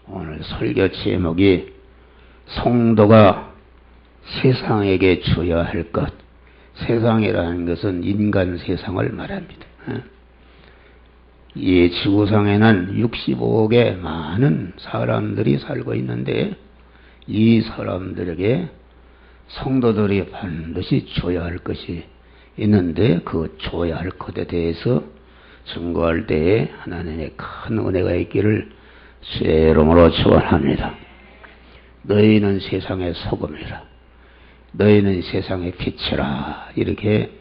오늘 설교 제목이 성도가 세상에게 줘야 할 것. 세상이라는 것은 인간 세상을 말합니다. 이 지구상에는 65억의 많은 사람들이 살고 있는데 이 사람들에게 성도들이 반드시 줘야 할 것이 있는데 그 줘야 할 것에 대해서 증거할 때에 하나님의 큰 은혜가 있기를 주의 이름으로 축원합니다. 너희는 세상의 소금이라, 너희는 세상의 빛이라. 이렇게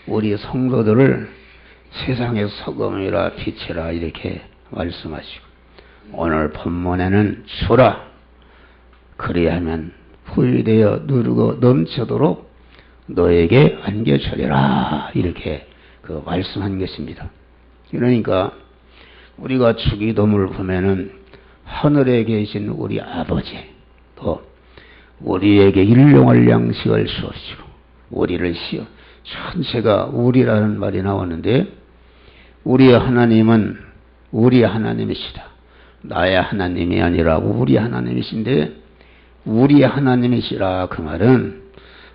우리 성도들을 세상의 소금이라 빛이라 이렇게 말씀하시고, 오늘 본문에는 주라, 그리하면 후일되어 누르고 넘치도록 너에게 안겨주리라 이렇게 말씀한 것입니다. 그러니까 우리가 주기도문을 보면은 하늘에 계신 우리 아버지, 또 우리에게 일용할 양식을 주옵시고 우리를 시어, 전체가 우리라는 말이 나오는데, 우리 하나님은 우리 하나님이시다. 나의 하나님이 아니라 우리 하나님이신데, 우리 하나님이시라 그 말은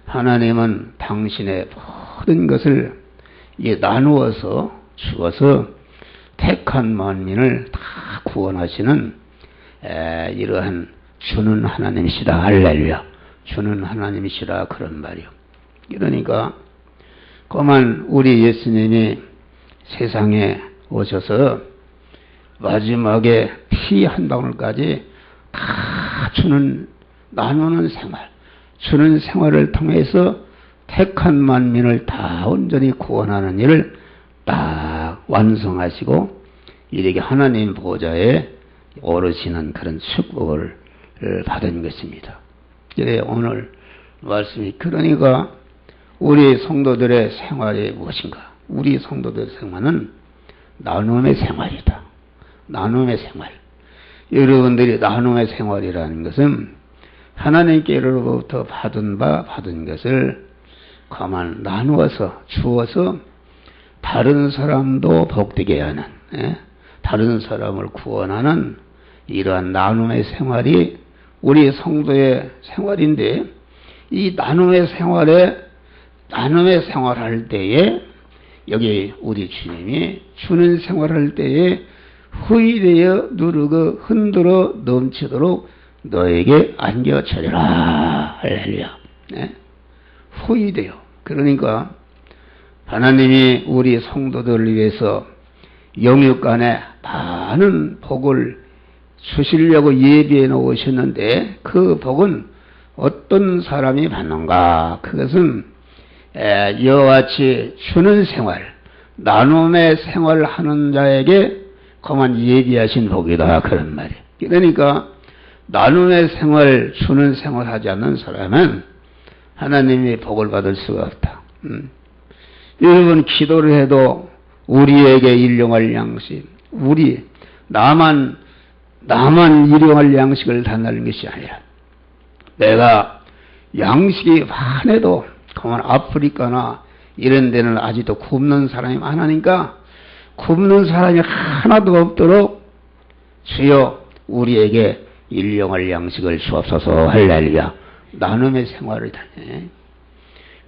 하나님은 당신의 모든 것을 나누어서 주어서 택한 만민을 다 구원하시는 이러한 주는 하나님이시다. 할렐루야. 주는 하나님이시라 그런 말이요. 그러니까 그만 우리 예수님이 세상에 오셔서 마지막에 피 한 방울까지 다 주는, 나누는 생활, 주는 생활을 통해서 택한 만민을 다 온전히 구원하는 일을 딱 완성하시고 이렇게 하나님 보좌에 오르시는 그런 축복을 받은 것입니다. 그래 오늘 말씀이, 그러니까 우리 성도들의 생활이 무엇인가? 우리 성도들의 생활은 나눔의 생활이다. 나눔의 생활. 여러분들이 나눔의 생활이라는 것은 하나님께로부터 받은 것을 가만 나누어서 주어서 다른 사람도 복되게 하는, 다른 사람을 구원하는 이러한 나눔의 생활이 우리 성도의 생활인데, 이 나눔의 생활할 때에 여기 우리 주님이 주는 생활할 때에 후일되어 누르고 흔들어 넘치도록 너에게 안겨주리라. 할렐루야. 후일되어. 그러니까 하나님이 우리 성도들을 위해서 영육간에 많은 복을 주시려고 예비해 놓으셨는데, 그 복은 어떤 사람이 받는가? 그것은 이와 같이 주는 생활, 나눔의 생활을 하는 자에게 그만 예비하신 복이다 그런 말이에요. 그러니까 나눔의 생활, 주는 생활 하지 않는 사람은 하나님이 복을 받을 수가 없다. 여러분 기도를 해도 우리에게 일용할 양식, 나만 일용할 양식을 달라는 것이 아니라, 내가 양식이 많아도 그만 아프리카나 이런 데는 아직도 굶는 사람이 많으니까 굶는 사람이 하나도 없도록 주여 우리에게 일용할 양식을 주옵소서. 할렐루야. 나눔의 생활을 다녀.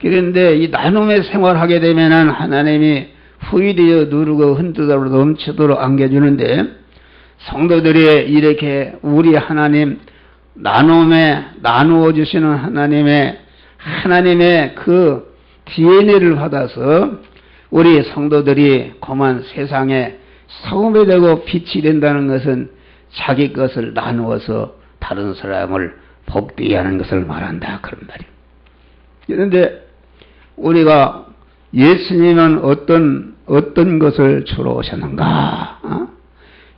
그런데 이 나눔의 생활하게 되면은 하나님이 후일되어 누르고 흔들어 넘치도록 안겨주는데, 성도들이 이렇게 우리 하나님 나누어 주시는 하나님의 그 DNA를 받아서 우리 성도들이 그만 세상에 소금이 되고 빛이 된다는 것은 자기 것을 나누어서 다른 사람을 복되게 하는 것을 말한다 그런 말이에요. 그런데 우리가 예수님은 어떤 것을 주러 오셨는가?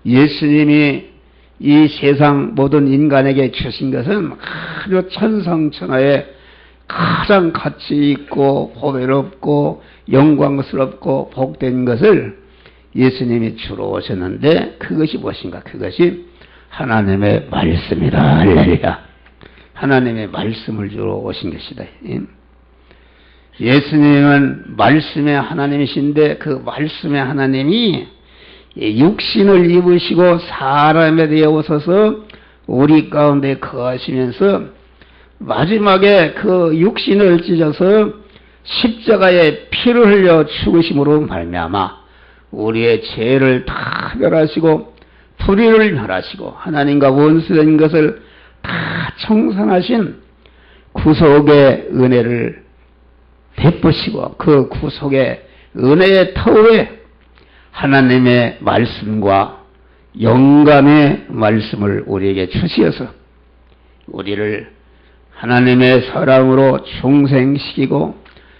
예수님이 이 세상 모든 인간에게 주신 것은 아주 천상천하에 가장 가치 있고 보배롭고 영광스럽고 복된 것을 예수님이 주러 오셨는데, 그것이 무엇인가? 그것이 하나님의 말씀이다. 할렐루야. 하나님의 말씀을 주러 오신 것이다. 예수님은 말씀의 하나님이신데, 그 말씀의 하나님이 육신을 입으시고 사람에 되어 오셔서 우리 가운데 거하시면서 마지막에 그 육신을 찢어서 십자가에 피를 흘려 죽으심으로 말미암아 우리의 죄를 다 멸하시고 불의를 멸하시고 하나님과 원수된 것을 다 청산하신 구속의 은혜를 베푸시고 그 구속의 은혜의 터에 하나님의 말씀과 영감의 말씀을 우리에게 주시어서 우리를 하나님의 사랑으로 중생시키고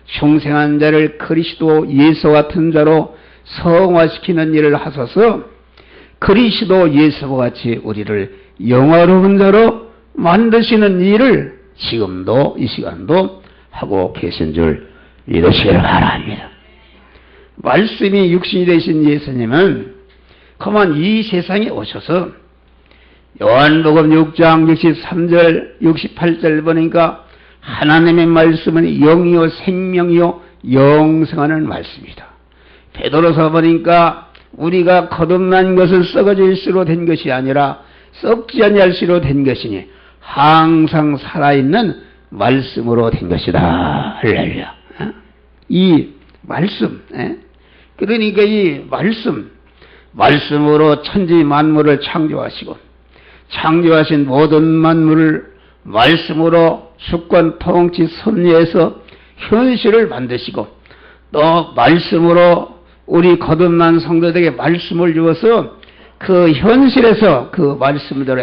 중생한 자를 그리스도 예수 같은 자로 성화시키는 일을 하소서. 그리스도 예수와 같이 우리를 영화로운 자로 만드시는 일을 지금도 이 시간도 하고 계신 줄 믿으시길 바랍니다. 말씀이 육신이 되신 예수님은 그만 이 세상에 오셔서 요한복음 6장 63절 68절 보니까 하나님의 말씀은 영이요 생명이요 영생하는 말씀이다. 베드로서 보니까 우리가 거듭난 것은 썩어질 수로 된 것이 아니라 썩지 아니할 수로 된 것이니 항상 살아있는 말씀으로 된 것이다. 할렐루야. 이 말씀, 그러니까 이 말씀으로 천지 만물을 창조하시고 창조하신 모든 만물을 말씀으로 주권 통치 섭리해서 현실을 만드시고 또 말씀으로 우리 거듭난 성도들에게 말씀을 주어서 그 현실에서 그 말씀대로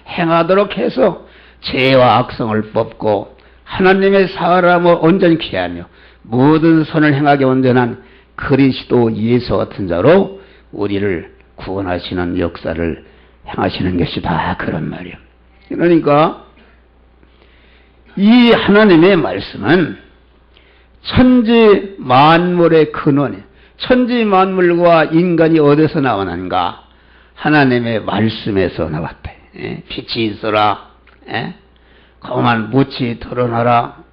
행하도록 해서 죄와 악성을 뽑고 하나님의 사람을 온전케 하며 모든 선을 행하게 온전한 그리스도 예수 같은 자로 우리를 구원하시는 역사를 행하시는 것이다. 그런 말이에요. 그러니까 이 하나님의 말씀은 천지 만물의 근원이에요. 천지 만물과 인간이 어디서 나오는가? 하나님의 말씀에서 나왔다. 빛이 있어라. 거만 묻이 드러나라.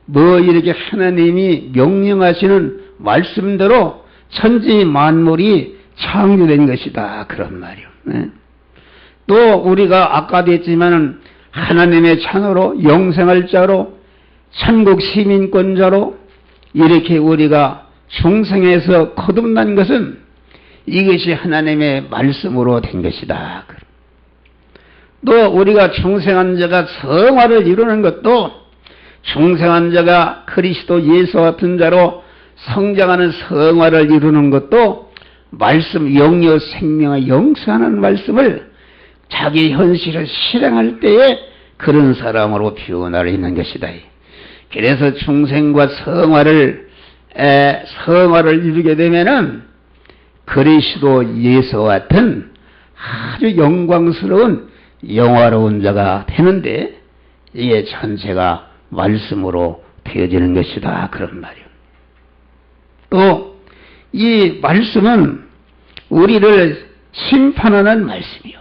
뭐 이렇게 하나님이 명령하시는 말씀대로 천지 만물이 창조된 것이다. 그런 말이요. 또 우리가 아까도 했지만은 하나님의 자녀로 영생할 자로 천국 시민권자로 이렇게 우리가 중생에서 거듭난 것은 이것이 하나님의 말씀으로 된 것이다. 또 우리가 중생한 자가 성화를 이루는 것도 중생한 자가 그리스도 예수 같은 자로 성장하는 성화를 이루는 것도 말씀 영여 생명의 영생하는 말씀을 자기 현실을 실행할 때에 그런 사람으로 변화를 있는 것이다. 그래서 중생과 성화를 이루게 되면은 그리스도 예수 같은 아주 영광스러운 영화로운 자가 되는데 이게 전체가 말씀으로 되어지는 것이다. 그런 말이요. 또 이 말씀은 우리를 심판하는 말씀이요.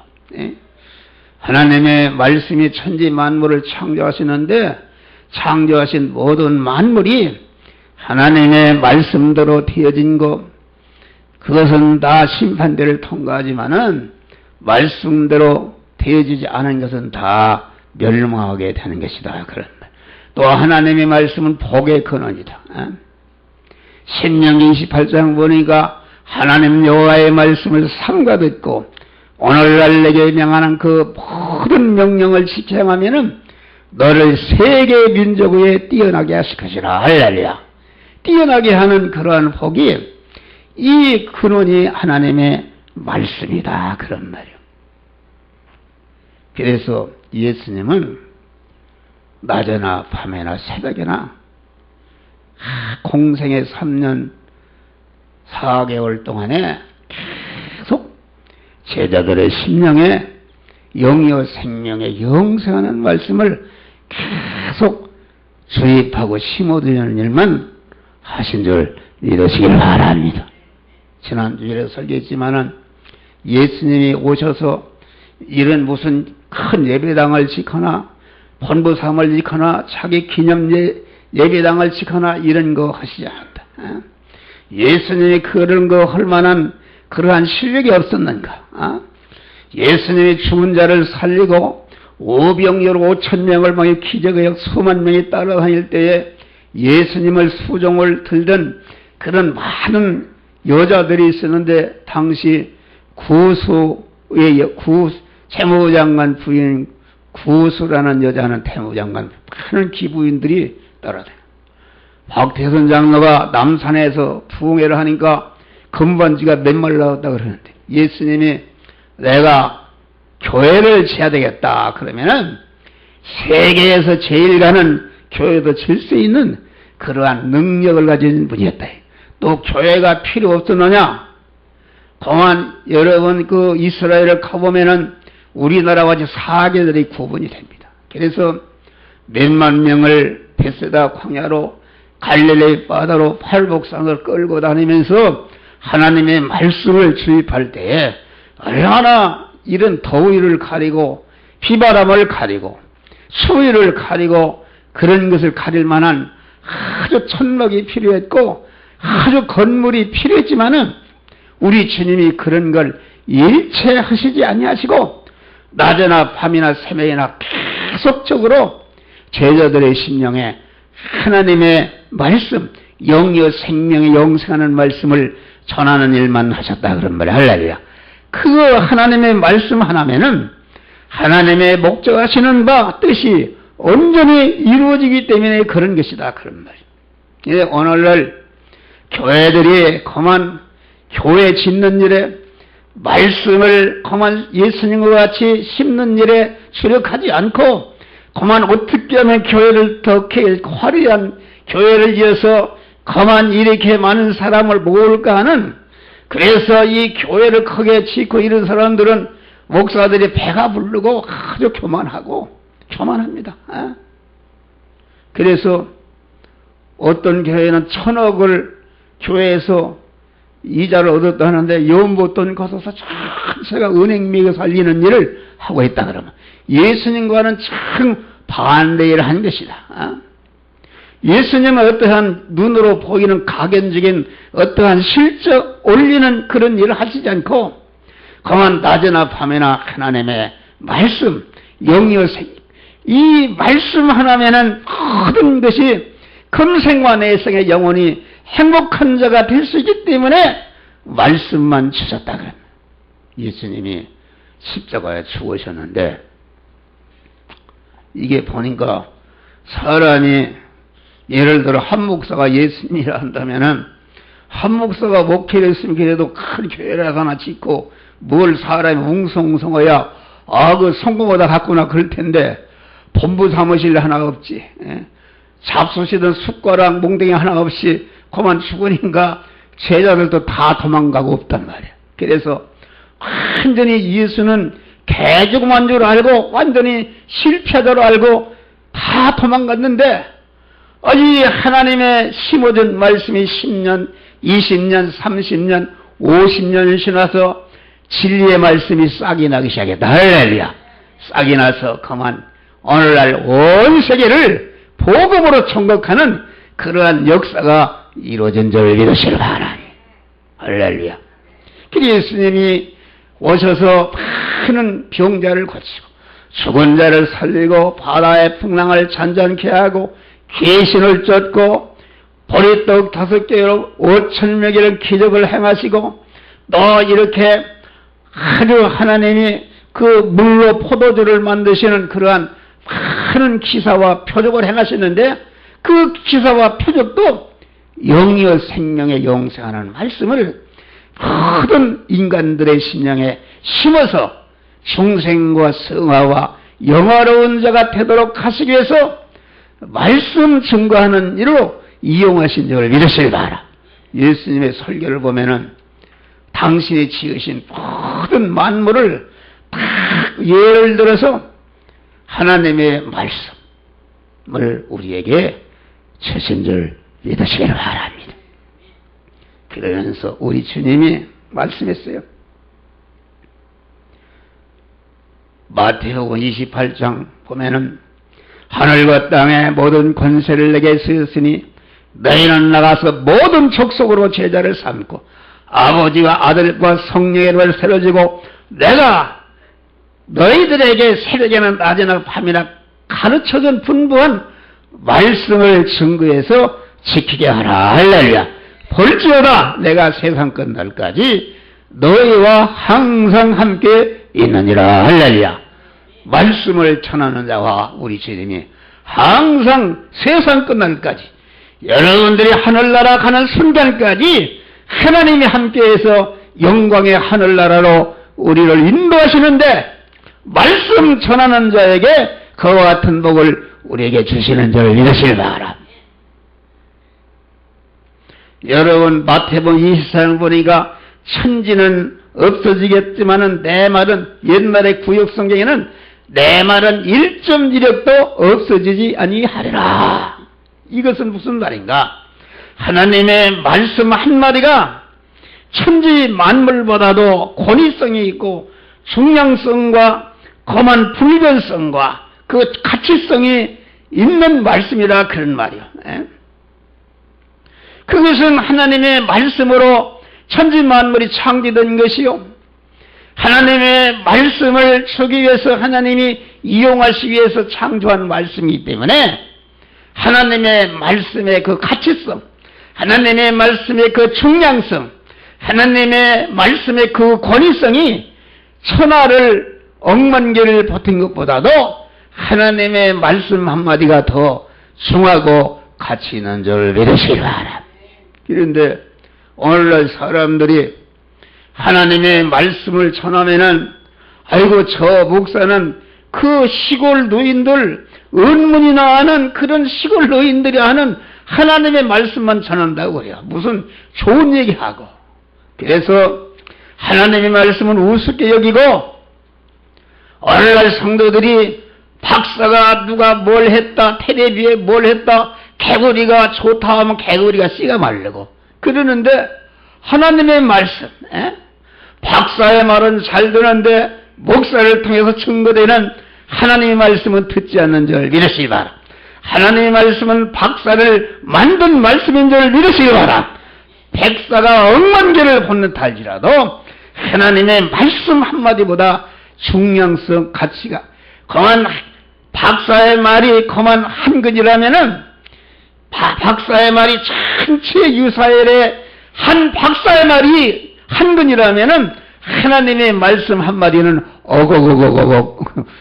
하나님의 말씀이 천지 만물을 창조하시는데 창조하신 모든 만물이 하나님의 말씀대로 되어진 것, 그것은 다 심판대를 통과하지만은 말씀대로 되어지지 않은 것은 다 멸망하게 되는 것이다. 그런 말. 또 하나님의 말씀은 복의 근원이다. 신명기 28장 보니까 하나님 여호와의 말씀을 삼가 듣고 오늘날 내게 명하는 그 모든 명령을 지켜 행하면은 너를 세계 민족 위에 뛰어나게 하실 것이라. 할렐루야. 뛰어나게 하는 그러한 복이 이 근원이 하나님의 말씀이다. 그런 말이요. 그래서 예수님은 낮에나 밤에나 새벽에나 공생의 3년 4개월 동안에 계속 제자들의 심령에 영이요 생명에 영생하는 말씀을 계속 주입하고 심어드리는 일만 하신 줄 믿으시길 바랍니다. 지난주에 설교했지만은 예수님이 오셔서 이런 무슨 큰 예배당을 짓거나 본부 사업을 짓거나 자기 기념 예배당을 짓거나 이런 거 하시지 않았다. 예수님이 그런 거 할 만한 그러한 실력이 없었는가? 예수님이 죽은 자를 살리고 오병이어로 5,000명을 막이 기적의 수만 명이 따라다닐 때에 예수님을 수종을 들던 그런 많은 여자들이 있었는데, 당시 재무장관 부인 구수라는 여자는 태무장관 많은 기부인들이 따라다녀요. 박태선 장로가 남산에서 부흥회를 하니까 금반지가 맨말 나왔다 그러는데, 예수님이 내가 교회를 지어야 되겠다 그러면은 세계에서 제일 가는 교회도 질 수 있는 그러한 능력을 가진 분이었다. 또 교회가 필요 없었느냐? 동안 여러분 그 이스라엘을 가보면은 우리나라와 같이 사계절이 구분이 됩니다. 그래서 몇만 명을 베세다 광야로 갈릴리 바다로 팔복산을 끌고 다니면서 하나님의 말씀을 주입할 때에 얼마나 이런 더위를 가리고 비바람을 가리고 추위를 가리고 그런 것을 가릴 만한 아주 천막이 필요했고 아주 건물이 필요했지만은 우리 주님이 그런 걸 일체 하시지 아니하시고 낮이나 밤이나 새벽이나 계속적으로 제자들의 심령에 하나님의 말씀, 영이요 생명의 영생하는 말씀을 전하는 일만 하셨다 그런 말이에요. 할렐루야. 그 하나님의 말씀 하나면은 하나님의 목적하시는 바 뜻이 온전히 이루어지기 때문에 그런 것이다 그런 말이에요. 오늘날 교회들이 그만 교회 짓는 일에 말씀을 그만 예수님과 같이 심는 일에 주력하지 않고 그만 어떻게 하면 교회를 더 화려한 교회를 이어서 그만 이렇게 많은 사람을 모을까 하는, 그래서 이 교회를 크게 짓고 이런 사람들은 목사들이 배가 부르고 아주 교만합니다. 그래서 어떤 교회는 1,000억을 교회에서 이자를 얻었다 하는데 연못돈 걷어서 전체가 은행미에 살리는 일을 하고 있다 그러면 예수님과는 참 반대를 한 것이다. 예수님은 어떠한 눈으로 보이는 각연적인 어떠한 실적 올리는 그런 일을 하시지 않고 그만 낮이나 밤이나 하나님의 말씀, 영이요 이 말씀 하나면은 모든 것이 금생과 내생의 영혼이 행복한 자가 될 수 있기 때문에 말씀만 주셨다 그럽니다. 예수님이 십자가에 죽으셨는데 이게 보니까 사람이 예를 들어 한 목사가 예수님이라 한다면은 한 목사가 목회를 했으면 그래도 큰 교회를 하나 짓고 뭘 사람이 웅성웅성해야 그 성공하다 갔구나 그럴 텐데 본부 사무실 하나 없지, 잡수시던 숟가락 몽둥이 하나 없이 그만 죽으니까 제자들도 다 도망가고 없단 말이야. 그래서 완전히 예수는 개죽만 줄 알고 완전히 실패자로 알고 다 도망갔는데 이 하나님의 심어준 말씀이 10년, 20년, 30년, 50년을 지나서 진리의 말씀이 싹이 나기 시작했다. 할렐루야. 싹이 나서 그만 오늘날 온 세계를 복음으로 총각하는 그러한 역사가 이루어진 줄 믿으시길 바라니. 할렐루야. 그래서 예수님이 오셔서 많은 병자를 고치고 죽은 자를 살리고 바다의 풍랑을 잔잔케 하고 귀신을 쫓고 보리떡 5개로 5,000명의 기적을 행하시고 또 이렇게 아주 하나님이 그 물로 포도주를 만드시는 그러한 많은 기사와 표적을 행하셨는데 그 기사와 표적도 영이여 생명의 영생하는 말씀을 모든 인간들의 심령에 심어서 중생과 성화와 영화로운 자가 되도록 하시기 위해서 말씀 증거하는 일로 이용하신 줄 믿으시기 바라. 예수님의 설교를 보면은 당신이 지으신 모든 만물을 다 예를 들어서 하나님의 말씀을 우리에게 주신 줄 믿으시기를 바랍니다. 그러면서 우리 주님이 말씀했어요. 마태복음 28장 보면은 하늘과 땅의 모든 권세를 내게 주셨으니 너희는 나가서 모든 족속으로 제자를 삼고 아버지와 아들과 성령의 이름을 세워지고 내가 너희들에게 새벽에나 낮에나 밤이나 가르쳐준 분부한 말씀을 증거해서 지키게 하라. 할렐루야. 볼지어다 내가 세상 끝날까지 너희와 항상 함께 있느니라. 할렐루야. 말씀을 전하는 자와 우리 주님이 항상 세상 끝날까지 여러분들이 하늘나라 가는 순간까지 하나님이 함께해서 영광의 하늘나라로 우리를 인도하시는데 말씀 전하는 자에게 그와 같은 복을 우리에게 주시는 줄 믿으시기 바랍니다. 여러분 마태복음 24장 보니까 천지는 없어지겠지만은 내 말은 옛날에 구역성경에는 내 말은 1.1획도 없어지지 아니하리라. 이것은 무슨 말인가? 하나님의 말씀 한마디가 천지 만물보다도 권위성이 있고 중량성과 거만 불변성과 그 가치성이 있는 말씀이라 그런 말이요. 그것은 하나님의 말씀으로 천지 만물이 창조된 것이요. 하나님의 말씀을 주기 위해서 하나님이 이용하시기 위해서 창조한 말씀이기 때문에 하나님의 말씀의 그 가치성, 하나님의 말씀의 그 중량성, 하나님의 말씀의 그 권위성이 천하를 억만 개를 버틴 것보다도 하나님의 말씀 한마디가 더 중하고 가치 있는 줄 믿으시기 바랍니다. 그런데 오늘날 사람들이 하나님의 말씀을 전하면은 아이고 저 목사는 그 시골 노인들 은문이나 하는 그런 시골 노인들이 하는 하나님의 말씀만 전한다고 그래요. 무슨 좋은 얘기하고. 그래서 하나님의 말씀은 우습게 여기고 오늘날 성도들이 박사가 누가 뭘 했다, 텔레비에 뭘 했다, 개구리가 좋다 하면 개구리가 씨가 마르고 그러는데 하나님의 말씀, 박사의 말은 잘 듣는데 목사를 통해서 증거되는 하나님의 말씀은 듣지 않는 줄 믿으시기 바랍니다. 하나님의 말씀은 박사를 만든 말씀인 줄 믿으시기 바랍니다. 백사가 억만 개를 본는 탈지라도 하나님의 말씀 한마디보다 중량성 가치가 그만 박사의 말이 그만 한 근이라면은 박사의 말이 전체 유사일에 한 박사의 말이 한 근이라면은 하나님의 말씀 한마디는 어거거거거거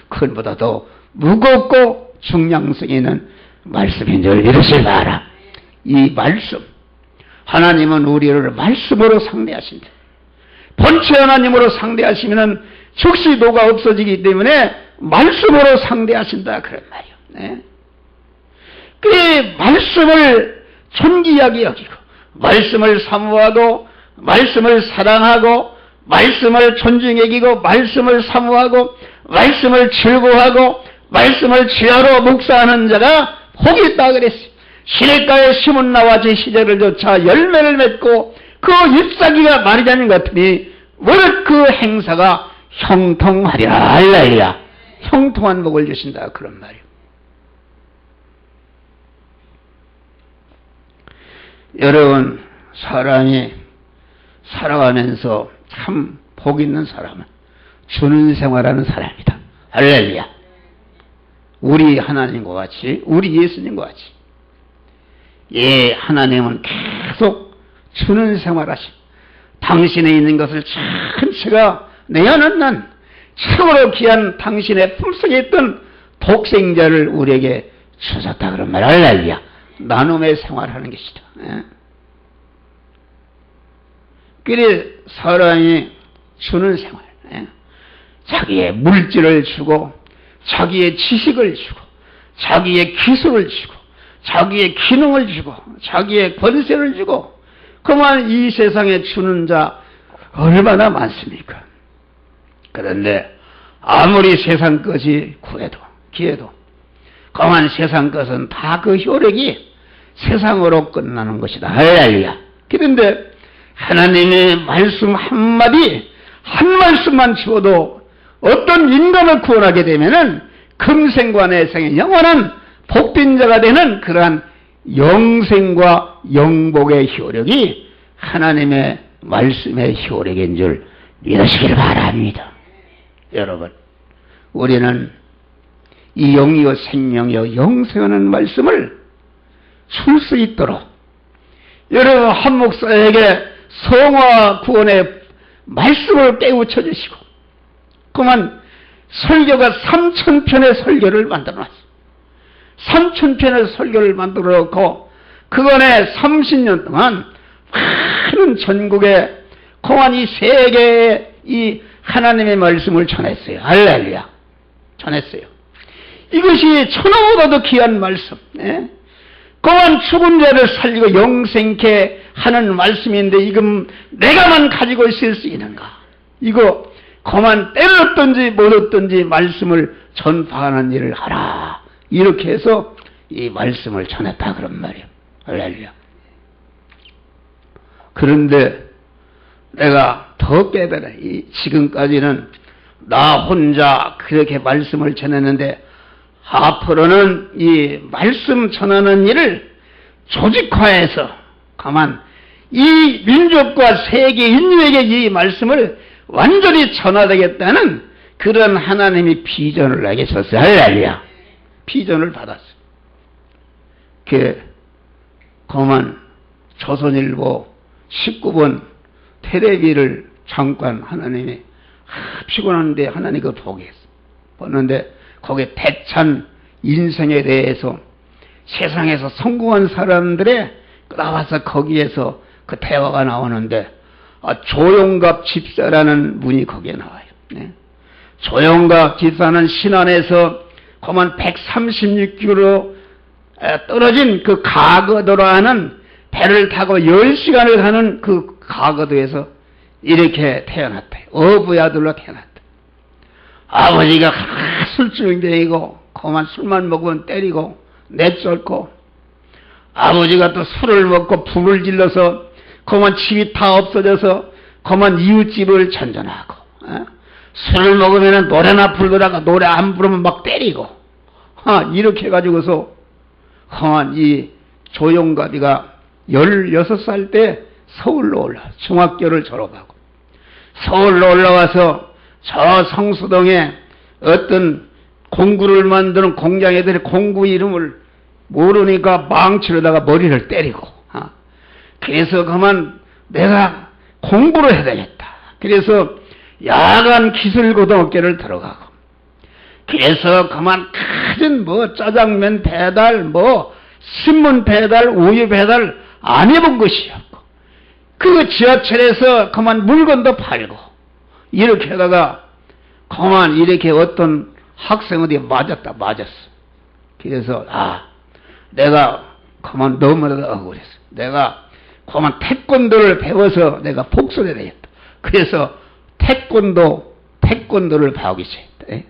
그것보다도 무겁고 중량성 있는 말씀인 줄 믿으시기 바랍니다. 이 말씀 하나님은 우리를 말씀으로 상대하신다. 본체 하나님으로 상대하시면은 적시도가 없어지기 때문에 말씀으로 상대하신다 그런 말이요. 그 말씀을 존귀하게 여기고 말씀을 사모하고 말씀을 사랑하고 말씀을 존중히 여기고 말씀을 사모하고 말씀을 즐거워하고 말씀을 지하로 묵상하는 자가 복이 있다 그랬어요. 시냇가에 심은 나와 제 시절을 쫓아 열매를 맺고 그 잎사귀가 마르자는 것 같으니 무릇 그 행사가 형통하리라. 할렐루야. 형통한 복을 주신다 그런 말이에요. 여러분 사람이 살아가면서 참 복 있는 사람은 주는 생활하는 사람이다. 할렐루야. 우리 하나님과 같이 우리 예수님과 같이 예 하나님은 계속 주는 생활하시 당신에 있는 것을 전체가 내어놓는 최고로 귀한 당신의 품속에 있던 독생자를 우리에게 주셨다 그런 말. 할렐루야. 나눔의 생활하는 것이다. 그래 사람이 주는 생활, 자기의 물질을 주고 자기의 지식을 주고 자기의 기술을 주고 자기의 기능을 주고 자기의 권세를 주고 그만 이 세상에 주는 자 얼마나 많습니까? 그런데 아무리 세상 것이 구해도 기해도 그만 세상 것은 다 그 효력이 세상으로 끝나는 것이다. 할렐루야. 그런데 하나님의 말씀 한마디 한 말씀만 주어도 어떤 인간을 구원하게 되면은 금생과 내생의 영원한 복된 자가 되는 그러한 영생과 영복의 효력이 하나님의 말씀의 효력인 줄 믿으시길 바랍니다. 여러분 우리는 이 영이요 생명이요 영생하는 말씀을 줄 수 있도록 여러분 한 목사에게 성화 구원의 말씀을 깨우쳐 주시고 그만 설교가 3,000편의 설교를 만들어 놨어요. 3,000편의 설교를 만들어 놓고 그간에 30년 동안 많은 전국에 그만 이 세계에 이 하나님의 말씀을 전했어요. 할렐루야. 전했어요. 이것이 천하보다도 귀한 말씀. 예? 그만 죽은 자를 살리고 영생케 하는 말씀인데 이건 내가만 가지고 있을 수 있는가? 이거 그만 때렸든지 못했든지 말씀을 전파하는 일을 하라. 이렇게 해서 이 말씀을 전했다 그런 말이에요. 할렐루야. 그런데 내가 더 깨달아. 지금까지는 나 혼자 그렇게 말씀을 전했는데 앞으로는 이 말씀 전하는 일을 조직화해서 가만 이 민족과 세계 인류에게 이 말씀을 완전히 전하되겠다는 그런 하나님이 비전을 내게 줬어요. 할렐루야. 비전을 받았어요. 그만 조선일보 19번 텔레비를 잠깐 하나님이 피곤한데 하나님 그걸 보게 했어요. 보는데 거기에 대찬 인생에 대해서 세상에서 성공한 사람들의 나와서 거기에서 그 대화가 나오는데 조용갑 집사라는 분이 거기에 나와요. 네. 조용갑 집사는 신안에서 그만 136km 떨어진 그 가거도로 하는 배를 타고 10시간을 가는 그 가거도에서 이렇게 태어났대요. 어부의 아들로 태어났다. 아버지가 술주정이고 그만 술만 먹으면 때리고 내쫓고 아버지가 또 술을 먹고 불을 질러서 그만 집이 다 없어져서 그만 이웃집을 전전하고 술을 먹으면 노래나 부르다가 노래 안 부르면 막 때리고 이렇게 해가지고서 그만 이 조용가디가 16살 때 서울로 올라와 중학교를 졸업하고 서울로 올라와서 저 성수동에 어떤 공구를 만드는 공장 애들이 공구 이름을 모르니까 망치로다가 머리를 때리고 그래서 그만 내가 공부를 해야 되겠다. 그래서 야간 기술고등학교를 들어가고 그래서 그만 큰 짜장면 배달 신문 배달 우유 배달 안 해본 것이었고 그 지하철에서 그만 물건도 팔고 이렇게 하다가 그만 이렇게 어떤 학생 어디 맞았어. 그래서 내가 그만 너무나도 억울했어. 내가 그만 태권도를 배워서 내가 복수해야 되겠다. 그래서 태권도를 배우기 시작했다.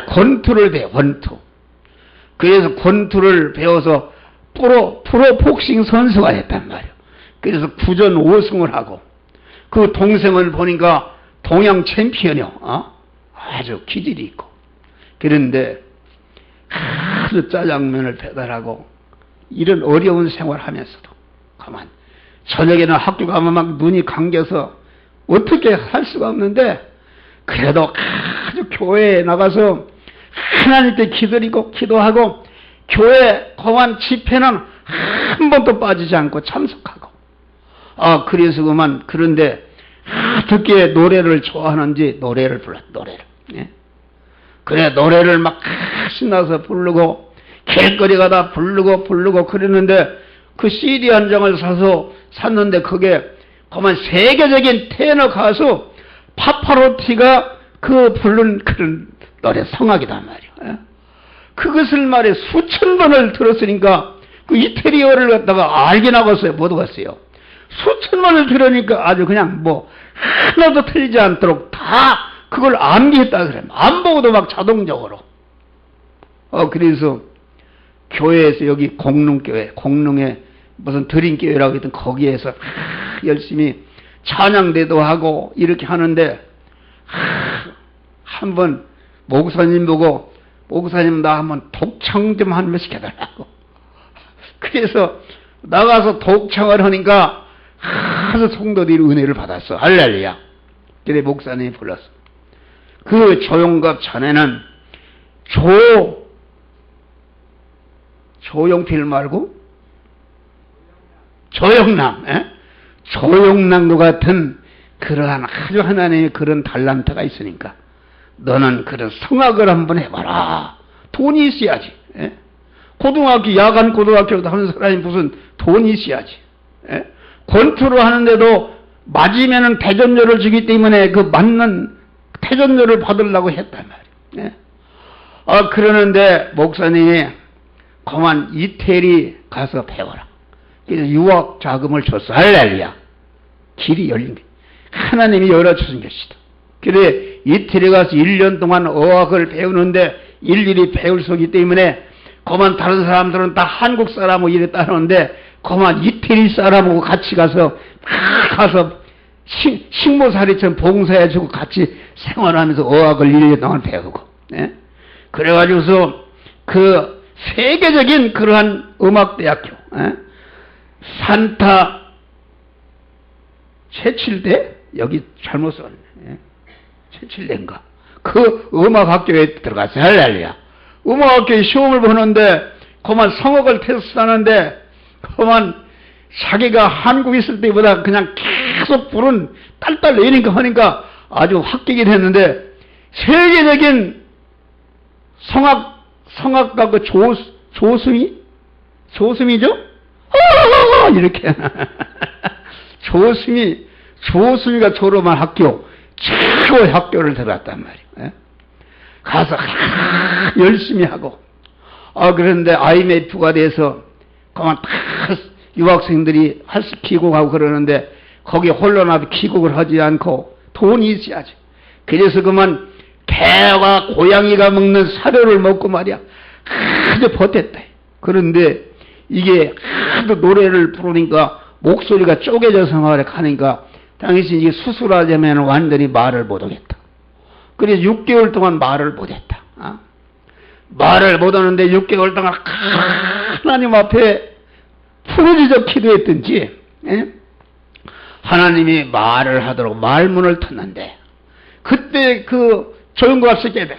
권투를 배워, 권투. 그래서 권투를 배워서 프로 복싱 선수가 됐단 말이에요. 그래서 구전 5승을 하고 그 동생을 보니까 동양 챔피언이요. 아주 기질이 있고. 그런데 아주 짜장면을 배달하고 이런 어려운 생활하면서도 가만 저녁에는 학교 가면 막 눈이 감겨서 어떻게 할 수가 없는데 그래도 아주 교회에 나가서 하나님께 기도하고 교회 공안 집회는 한 번도 빠지지 않고 참석하고 그래서 그런데 어떻게 노래를 좋아하는지 노래를 불렀어. 예? 그래 노래를 막 신나서 부르고 길거리 가다 부르고 그랬는데 그 CD 한 장을 샀는데 그게 그만 세계적인 테너 가수 파파로티가 그 부른 그런 노래 성악이단 말이에요. 예? 그것을 말해 수천 번을 들었으니까 그 이태리어를 갖다가 알긴 하겠어요. 못 하겠어요. 수천 번을 들으니까 아주 그냥 하나도 틀리지 않도록 다 그걸 암기했다 그래. 안 보고도 막 자동적으로. 그래서 교회에서 여기 공릉에 무슨 드림교회라고 했던 거기에서 열심히 찬양대도 하고 이렇게 하는데 한번 목사님 보고 목사님 나 한번 독창 좀 한 번씩 해달라고. 그래서 나가서 독창을 하니까 아주 성도들이 은혜를 받았어. 할렐루야. 그래 목사님이 불렀어. 그 조용갑 전에는 조용필 말고 조용남, 조용남과 같은 그러한 아주 하나님의 그런 달란트가 있으니까 너는 그런 성악을 한번 해봐라. 돈이 있어야지. 고등학교, 야간 고등학교도 하는 사람이 무슨 돈이 있어야지. 권투를 하는데도 맞으면은 대전료를 주기 때문에 그 맞는 대전료를 받으려고 했단 말이에요. 그러는데 목사님이 그만 이태리 가서 배워라. 그래서 유학 자금을 줬어. 할렐루야. 길이 열린 게 하나님이 열어주신 것이다. 그래 이태리 가서 1년 동안 어학을 배우는데 일일이 배울 수기 때문에 그만 다른 사람들은 다 한국 사람하고 이래 따르는데 그만 이태리 사람하고 같이 가서 식모살이처럼 봉사해주고 같이 생활하면서 어학을 1년 동안 배우고. 그래가지고서 그 세계적인 그러한 음악대학교, 산타 채칠대? 여기 잘못 썼네. 채칠대인가? 그 음악학교에 들어갔어요. 할렐루야. 음악학교에 시험을 보는데, 그만 성악을 테스트하는데, 그만 자기가 한국에 있을 때보다 그냥 계속 불은 딸딸 내니까 하니까 아주 합격이 됐는데, 세계적인 성악가 그 조수미죠? 이렇게. 조수미가 졸업한 학교, 최고의 학교를 들어갔단 말이에요. 가서 열심히 하고. 그런데 IMF가 돼서 그만 다 유학생들이 할수 귀국하고 그러는데 거기 홀로 놔도 귀국을 하지 않고 돈이 있어야지. 그래서 그만 개와 고양이가 먹는 사료를 먹고 말이야. 아주 버텼다. 그런데 이게 하도 노래를 부르니까 목소리가 쪼개져서 말에 가니까 당신 이게 수술하자면 완전히 말을 못하겠다. 그래서 6개월 동안 말을 못했다. 말을 못하는데 6개월 동안 하나님 앞에 부르짖어 기도했든지 하나님이 말을 하도록 말문을 텄는데 그때 그 조용과 쓰게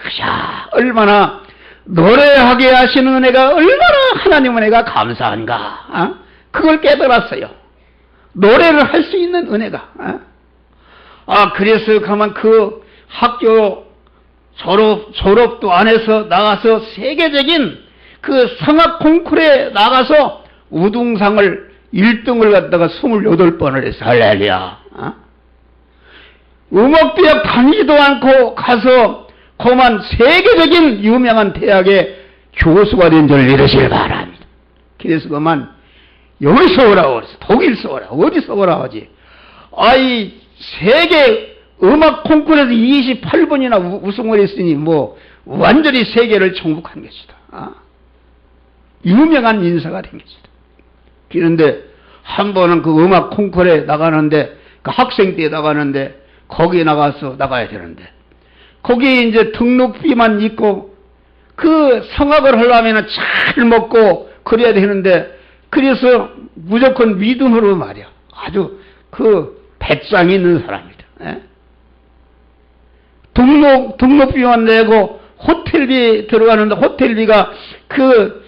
얼마나 노래하게 하시는 은혜가 얼마나 하나님 은혜가 감사한가. 그걸 깨달았어요. 노래를 할 수 있는 은혜가. 그래서 가만 그 학교 졸업도 안 해서 나가서 세계적인 그 성악 콩쿠르에 나가서 우등상을 1등을 갖다가 28번을 했어. 할렐루야. 음악대학 다니지도 않고 가서 그만 세계적인 유명한 대학의 교수가 된 줄 믿으시길 바랍니다. 그래서 그만 여기서 오라고 그랬어. 독일서 오라. 어디서 오라 하지. 세계 음악 콩쿠르에서 28번이나 우승을 했으니 뭐 완전히 세계를 정복한 것이다. 유명한 인사가 된 것이다. 그런데 한 번은 그 음악 콩쿠르에 나가는데 그 학생 때 나가는데 거기에 나가야 되는데 거기에 이제 등록비만 있고 그 성악을 하려면 잘 먹고 그래야 되는데 그래서 무조건 믿음으로 말이야. 아주 그 배짱이 있는 사람이다. 등록비만 내고 호텔비 들어가는데 호텔비가 그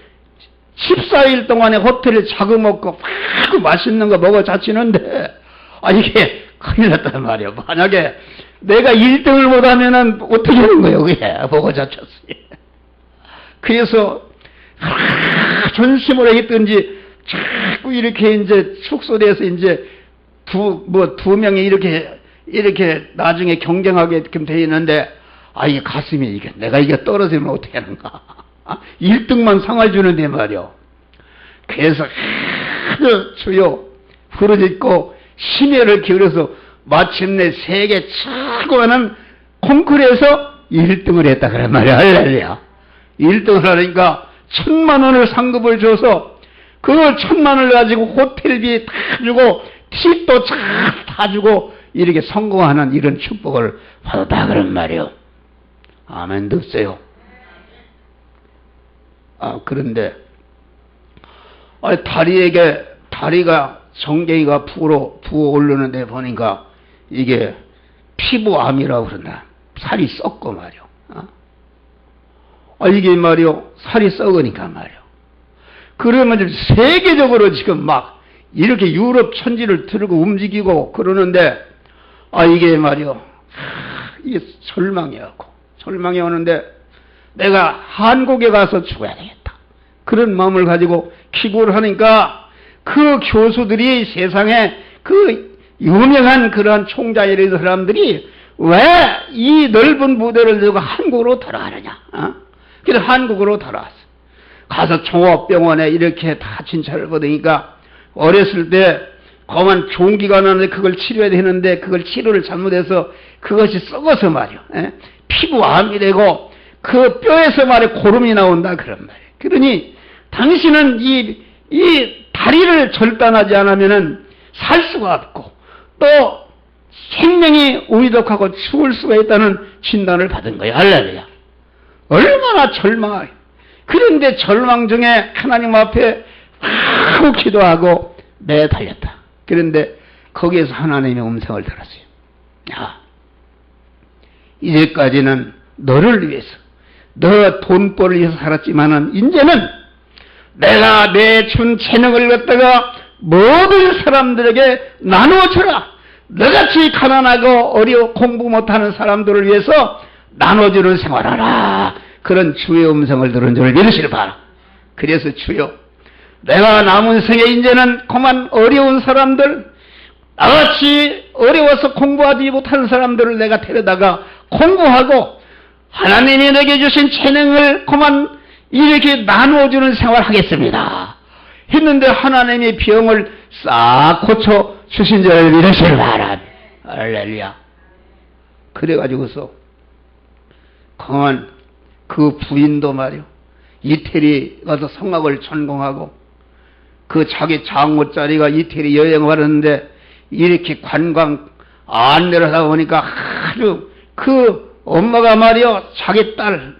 14일 동안에 호텔에 자고 먹고 막 맛있는 거 먹어 자치는데 이게 큰일 났단 말이야. 만약에 내가 1등을 못하면은 어떻게 하는 거예요, 그게? 먹어 자쳤으니. 그래서 전심을 했든지 자꾸 이렇게 이제 축소돼서 이제 두 명이 이렇게 나중에 경쟁하게끔 돼 있는데 이게 가슴이 이게 내가 이게 떨어지면 어떻게 하는가. 1등만 상을 주는데 말이요. 그래서 아주 주요 부르짖고 심혈을 기울여서 마침내 세계 최고하는 콩쿠르에서 1등을 했다 그런 말이야. 할렐루야. 1등을 하니까 1,000만 원을 상급을 줘서 그걸 1,000만 원을 가지고 호텔비 다 주고 팁도 다 주고 이렇게 성공하는 이런 축복을 받았다 그런 말이요. 아멘 듣세요. 그런데 다리가 정갱이가 부어 오르는데 보니까 이게 피부암이라고 그런다. 살이 썩고 말이요. 이게 말이요. 살이 썩으니까 말이요. 그러면 세계적으로 지금 막 이렇게 유럽 천지를 들고 움직이고 그러는데, 이게 말이요. 이게 절망이 오는데 내가 한국에 가서 죽어야 되겠다. 그런 마음을 가지고 기도를 하니까 그 교수들이 세상에 그 유명한 그러한 총장이라는 사람들이 왜 이 넓은 무대를 두고 한국으로 돌아가느냐. 그래서 한국으로 돌아왔어. 가서 종합병원에 이렇게 다 진찰을 받으니까 어렸을 때 그만 종기가 나는데 그걸 치료해야 되는데 그걸 치료를 잘못해서 그것이 썩어서 말이요. 피부암이 되고 그 뼈에서 말이요 고름이 나온다 그런 말이에요. 그러니 당신은 이 다리를 절단하지 않으면은 살 수가 없고 또 생명이 위독하고 죽을 수가 있다는 진단을 받은 거예요. 할렐루야. 얼마나 절망하요. 그런데 절망 중에 하나님 앞에 아무 기도하고 매달렸다. 그런데 거기에서 하나님의 음성을 들었어요. 이제까지는 너를 위해서, 너 돈벌을 위해서 살았지만은 이제는 내가 내 준 재능을 갖다가 모든 사람들에게 나누어주라. 너같이 가난하고 어려워 공부 못하는 사람들을 위해서 나눠주는 생활하라. 그런 주의 음성을 들은 줄 믿으시길 바라. 그래서 주여, 내가 남은 생에 이제는 그만 어려운 사람들, 나같이 어려워서 공부하지 못하는 사람들을 내가 데려다가 공부하고 하나님이 내게 주신 재능을 그만 이렇게 나누어주는 생활하겠습니다. 했는데 하나님이 병을 싹 고쳐 주신 줄 믿으시길 바라. 할렐루야. 그래가지고서 그만 그 부인도 말이요. 이태리 가서 성악을 전공하고 그 자기 장모짜리가 이태리 여행 왔는데 이렇게 관광 안내를 하다 보니까 아주 그 엄마가 말이요. 자기 딸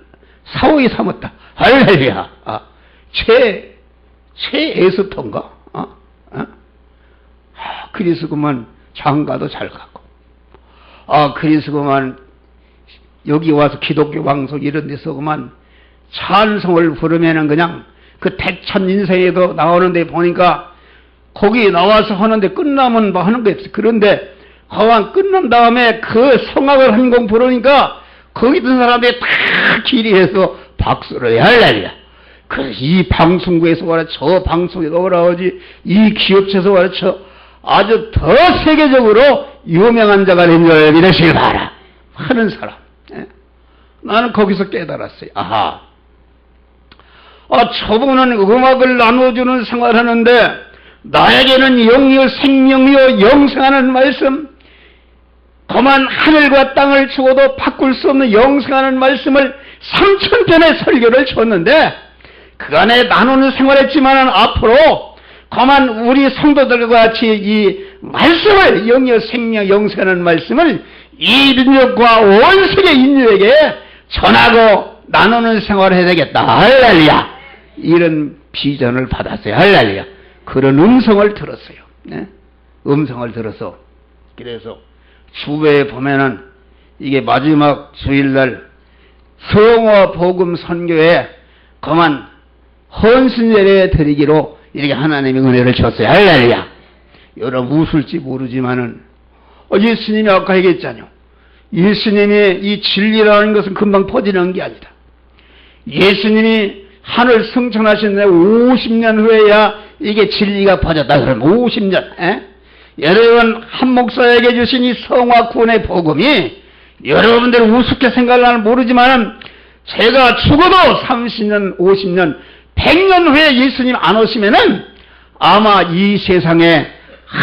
사오이 삼았다. 할렐루야. 에스터인가? 그래서 그만 장가도 잘 가고. 그래서 그만 여기 와서 기독교 방송 이런 데서 그만 찬송을 부르면은 그냥 그 대천 인생에도 나오는데 보니까 거기 나와서 하는데 끝나면 뭐 하는 거 없어. 그런데 그만 끝난 다음에 그 성악을 한 곡 부르니까 거기 있던 사람들이 다 기리해서 박수를 해. 할렐루야. 그래서 이 방송국에서 와라, 저 방송에서 오라오지, 이 기업체에서 와라, 아주 더 세계적으로 유명한 자가 된 줄 믿으시길 바라. 하는 사람. 나는 거기서 깨달았어요. 저분은 음악을 나눠주는 생활하는데 나에게는 영이요 생명이요 영생하는 말씀, 그만 하늘과 땅을 주고도 바꿀 수 없는 영생하는 말씀을 3000편의 설교를 줬는데 그간에 나누는 생활했지만 앞으로 그만 우리 성도들과 같이 이 말씀을 영이요 생명 영생하는 말씀을 이 민족과 온 세계 인류에게 전하고 나누는 생활을 해야 되겠다. 할렐루야. 이런 비전을 받았어요. 할렐루야. 그런 음성을 들었어요. 네? 음성을 들어서 그래서 주배에 보면은 이게 마지막 주일날 성화 복음 선교에 그만 헌신제례 드리기로 이렇게 하나님의 은혜를 줬어요. 할렐루야. 여러분 웃을지 모르지만은 예수님이 아까 얘기했잖아요. 예수님이 이 진리라는 것은 금방 퍼지는 게 아니다. 예수님이 하늘 승천하신 데 50년 후에야 이게 진리가 퍼졌다 그러면 50년. 여러분 한 목사에게 주신 이 성화 구원의 복음이 여러분들 우습게 생각하는 모르지만 제가 죽어도 30년 50년 100년 후에 예수님 안 오시면은 아마 이 세상에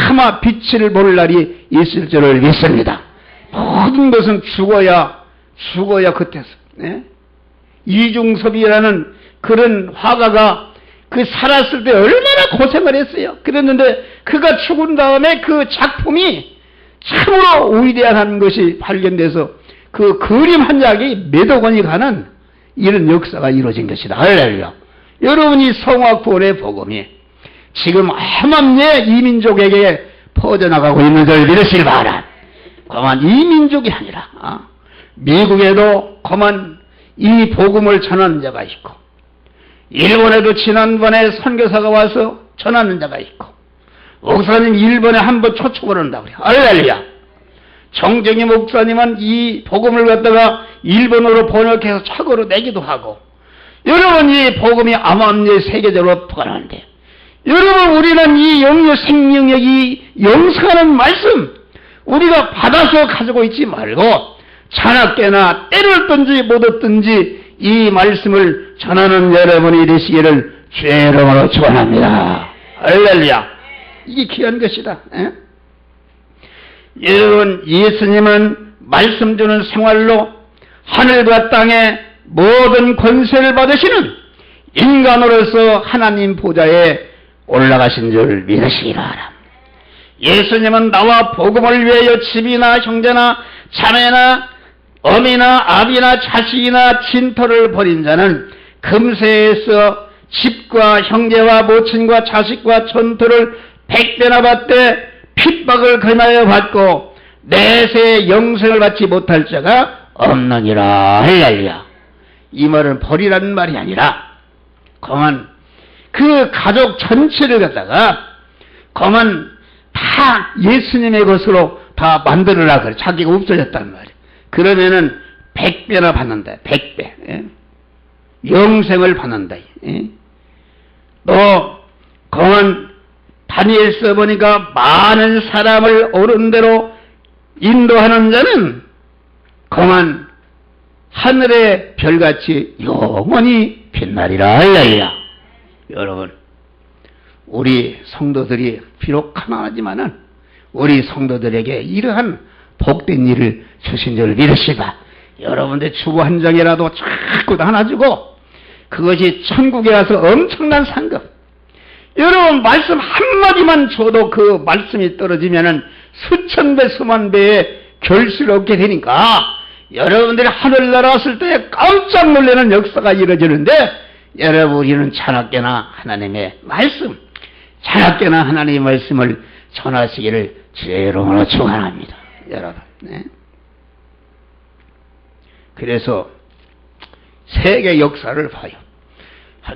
아마 빛을 볼 날이 있을 줄을 믿습니다. 모든 것은 죽어야 그때서. 이중섭이라는 그런 화가가 그 살았을 때 얼마나 고생을 했어요. 그랬는데 그가 죽은 다음에 그 작품이 참으로 위대한 것이 발견돼서 그 그림 한 장이 몇억 원이 가는 이런 역사가 이루어진 것이다. 할렐루야. 여러분이 성화 구원의 복음이 지금 한맘에 이민족에게 퍼져나가고 있는 줄 믿으시길 바라. 그만 이민족이 아니라 미국에도 그만 이 복음을 전하는 자가 있고, 일본에도 지난번에 선교사가 와서 전하는 자가 있고, 목사님 일본에 한번 초청을 한다고 그래요. 할렐루야. 정정희 목사님은 이 복음을 갖다가 일본어로 번역해서 책으로 내기도 하고, 여러분 이 복음이 암암리에 세계적으로 퍼가는데, 여러분 우리는 이 영유 생명력이 영생하는 말씀 우리가 받아서 가지고 있지 말고 자나깨나 때를 얻든지 못 얻든지 이 말씀을 전하는 여러분이 되시기를 주의 이름으로 축원합니다. 할렐루야. 이게 귀한 것이다. 에? 여러분 예수님은 말씀 주는 생활로 하늘과 땅의 모든 권세를 받으시는 인간으로서 하나님 보좌에 올라가신 줄 믿으시기를 바랍니다. 예수님은 나와 복음을 위하여 집이나 형제나 자매나 어미나 아비나 자식이나 진토를 벌인 자는 금세에서 집과 형제와 모친과 자식과 전토를 100배나 받되 핍박을 금하여 받고 내세의 영생을 받지 못할 자가 없느니라. 할렐루야. 이 말은 버리라는 말이 아니라 그만 그 가족 전체를 갖다가 그만 다 예수님의 것으로 다 만들어라 그래. 자기가 없어졌단 말이야. 그러면은 100배나 받는다. 100배. 예? 영생을 받는다. 예? 또 그만 다니엘서 보니까 많은 사람을 옳은 대로 인도하는 자는 그만 하늘의 별같이 영원히 빛나리라. 할렐루야. 여러분 우리 성도들이 비록 가난하지만은 우리 성도들에게 이러한 복된 일을 주신 줄 믿으시바. 여러분들 주보 한 장이라도 자꾸 하나 주고 그것이 천국에 가서 엄청난 상급. 여러분 말씀 한마디만 줘도 그 말씀이 떨어지면은 수천 배 수만 배의 결실을 얻게 되니까 여러분들이 하늘나라 왔을 때 깜짝 놀라는 역사가 이루어지는데 여러분 우리는 자나깨나 하나님의 말씀 자나깨나 하나님의 말씀을 전하시기를 주의 이름으로 축원합니다. 여러분. 네. 그래서 세계 역사를 봐요.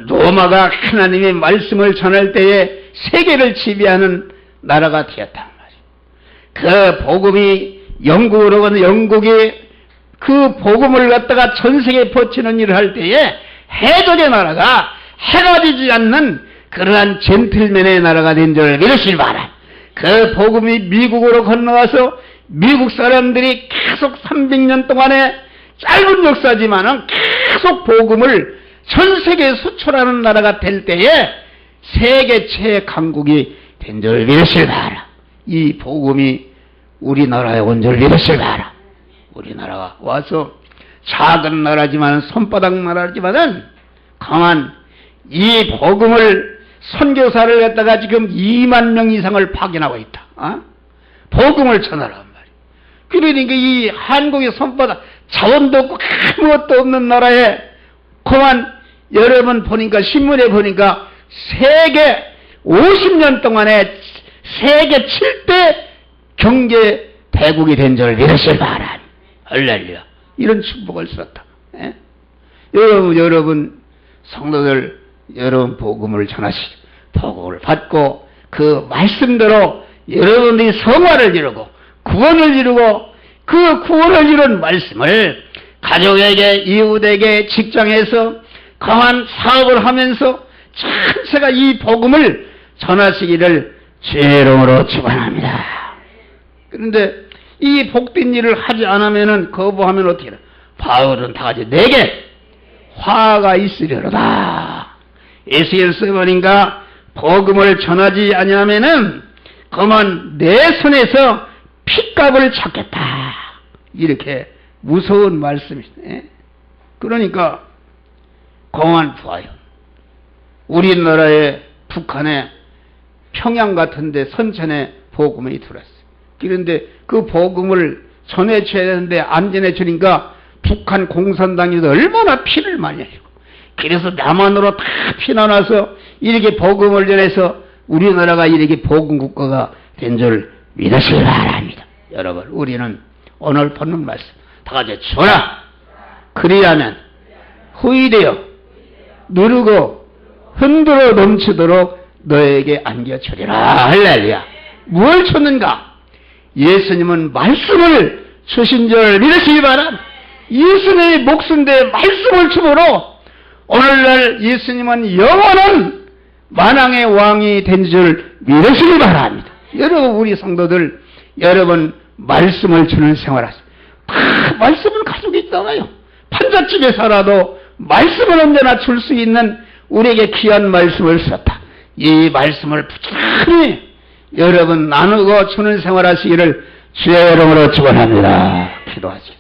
로마가 하나님의 말씀을 전할 때에 세계를 지배하는 나라가 되었단 말이에요. 그 복음이 영국으로 가는 영국이 그 복음을 갖다가 전 세계에 퍼치는 일을 할 때에 해적의 나라가 해가 지지 않는 그러한 젠틀맨의 나라가 된 줄 믿으시기 바랍니다. 그 복음이 미국으로 건너가서 미국 사람들이 계속 300년 동안의 짧은 역사지만은 계속 복음을 전 세계에 수출하는 나라가 될 때에 세계 최강국이 된 줄 믿으시기 바랍니다. 이 복음이 우리나라에 온 줄 믿으시기 바랍니다. 우리나라가 와서 작은 나라지만 손바닥 나라지만은 강한 이 복음을 선교사를 갖다가 지금 2만 명 이상을 파견하고 있다. 복음을 전하란 말이야. 그러니까 이 한국의 손바닥 자원도 없고 아무것도 없는 나라에 그만 여러분 보니까 신문에 보니까 세계 50년 동안에 세계 7대 경제 대국이 된 줄 믿으시기 바랍니다. 할렐루야. 이런 축복을 썼다. 예? 여러분 성도들 여러분 복음을 전하시고 복음을 받고 그 말씀대로 여러분들이 성화를 이루고 구원을 이루고 그 구원을 이룬 말씀을 가족에게 이웃에게 직장에서 강한 사업을 하면서 전체가 이 복음을 전하시기를 주의 이름으로 축원합니다. 그런데 이 복된 일을 하지 않으면은 거부하면 어떻게 해? 바울은 다 같이 내게 화가 있으려다. 에스겔서 보니까 복음을 전하지 아니하면은 그만 내 손에서 핏값을 찾겠다. 이렇게 무서운 말씀이시네. 그러니까 공안 부하요. 우리나라의 북한에 평양 같은데 선천에 복음이 들어왔어요. 그런데 그 복음을 전해줘야 되는데 안 전해주니까 북한 공산당이 얼마나 피를 많이 흘리고 그래서 남한으로 다 피난와서 이렇게 복음을 전해서 우리나라가 이렇게 복음 국가가 된 줄 믿으시기 바랍니다. 여러분 우리는 오늘 보는 말씀 다 같이 주라. 그리하면 후이되어 누르고 흔들어 넘치도록 너에게 안겨주리라. 할렐루야. 무엇을 줬는가? 예수님은 말씀을 주신 줄 믿으시기 바랍니다. 예수님의 목숨대 말씀을 주므로 오늘날 예수님은 영원한 만왕의 왕이 된 줄 믿으시기 바랍니다. 여러분, 우리 성도들, 여러분 말씀을 주는 생활하세요. 다 말씀을 가지고 있잖아요. 판잣집에 살아도 말씀을 언제나 줄 수 있는 우리에게 귀한 말씀을 썼다. 이 말씀을 부지런히 여러분 나누고 주는 생활하시기를 주의 이름으로 축원합니다. 기도하시죠.